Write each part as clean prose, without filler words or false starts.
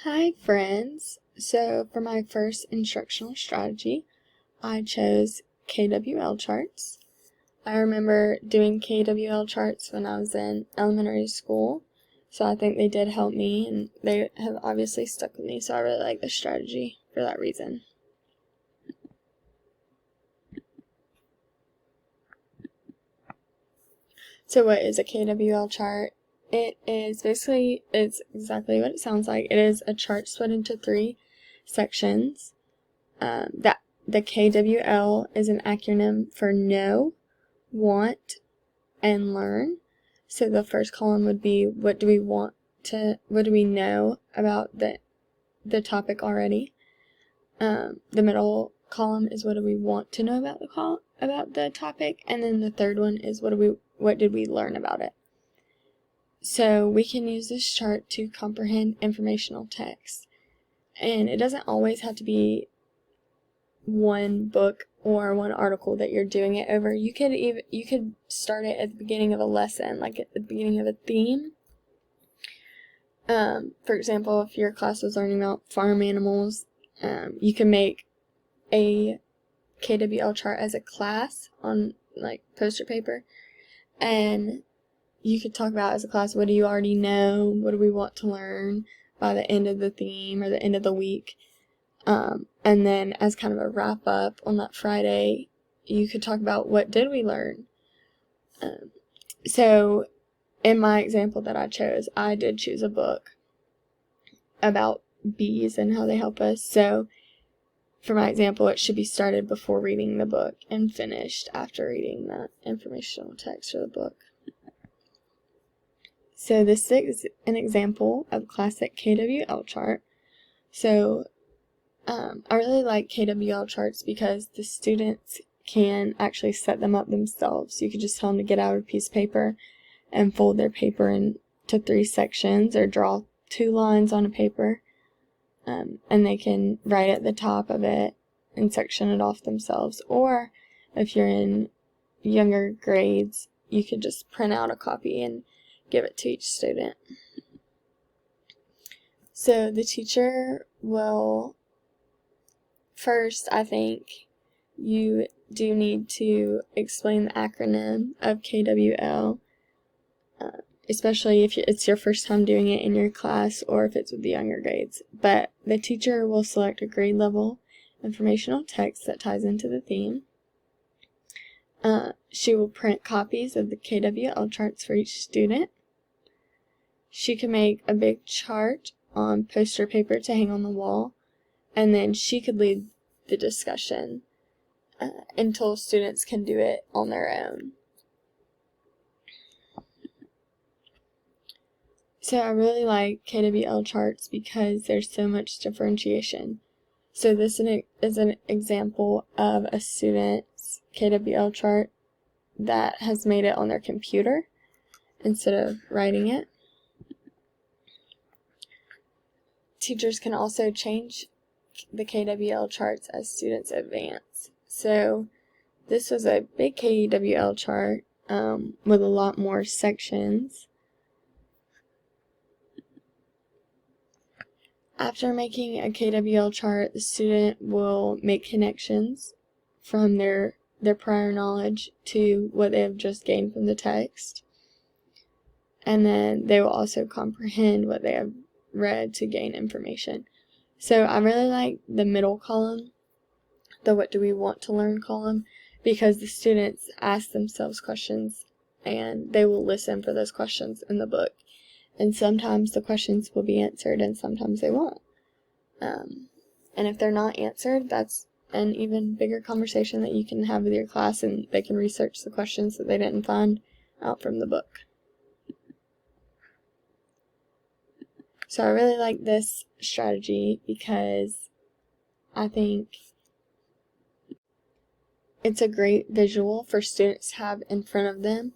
Hi friends! So for my first instructional strategy, I chose KWL charts. I remember doing KWL charts when I was in elementary school, so I think they did help me and they have obviously stuck with me, so I really like this strategy for that reason. So what is a KWL chart? It's exactly what it sounds like. It is a chart split into 3 sections. The KWL is an acronym for know, want, and learn. So the first column would be what do we know about the topic already. The middle column is what do we want to know about the topic, and then the third one is what did we learn about it. So we can use this chart to comprehend informational text, and it doesn't always have to be one book or one article that you're doing it over. You could start it at the beginning of a lesson, like at the beginning of a theme. For example, if your class was learning about farm animals, you can make a KWL chart as a class on like poster paper, and you could talk about as a class, what do you already know, what do we want to learn by the end of the theme or the end of the week. And then as kind of a wrap up on that Friday, you could talk about what did we learn. So in my example that I chose, I did choose a book about bees and how they help us. So for my example, it should be started before reading the book and finished after reading the informational text for the book. So this is an example of a classic KWL chart. So I really like KWL charts because the students can actually set them up themselves. You could just tell them to get out a piece of paper and fold their paper into 3 sections or draw 2 lines on a paper, and they can write at the top of it and section it off themselves. Or if you're in younger grades, you could just print out a copy and give it to each student. So the teacher will first, I think you do need to explain the acronym of KWL, especially if it's your first time doing it in your class or if it's with the younger grades. But the teacher will select a grade level informational text that ties into the theme. She will print copies of the KWL charts for each student. She can make a big chart on poster paper to hang on the wall, and then she could lead the discussion until students can do it on their own. So I really like KWL charts because there's so much differentiation. So this is an example of a student's KWL chart that has made it on their computer instead of writing it. Teachers can also change the KWL charts as students advance. So this was a big KWL chart with a lot more sections. After making a KWL chart, the student will make connections from their prior knowledge to what they have just gained from the text. And then they will also comprehend what they have read to gain information. So I really like the middle column, the what do we want to learn column, because the students ask themselves questions and they will listen for those questions in the book. And sometimes the questions will be answered and sometimes they won't. And if they're not answered, that's an even bigger conversation that you can have with your class, and they can research the questions that they didn't find out from the book. So I really like this strategy because I think it's a great visual for students to have in front of them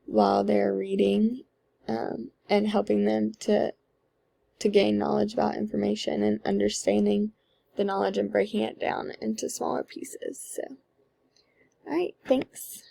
while they're reading, and helping them to gain knowledge about information and understanding the knowledge and breaking it down into smaller pieces. So, alright, thanks.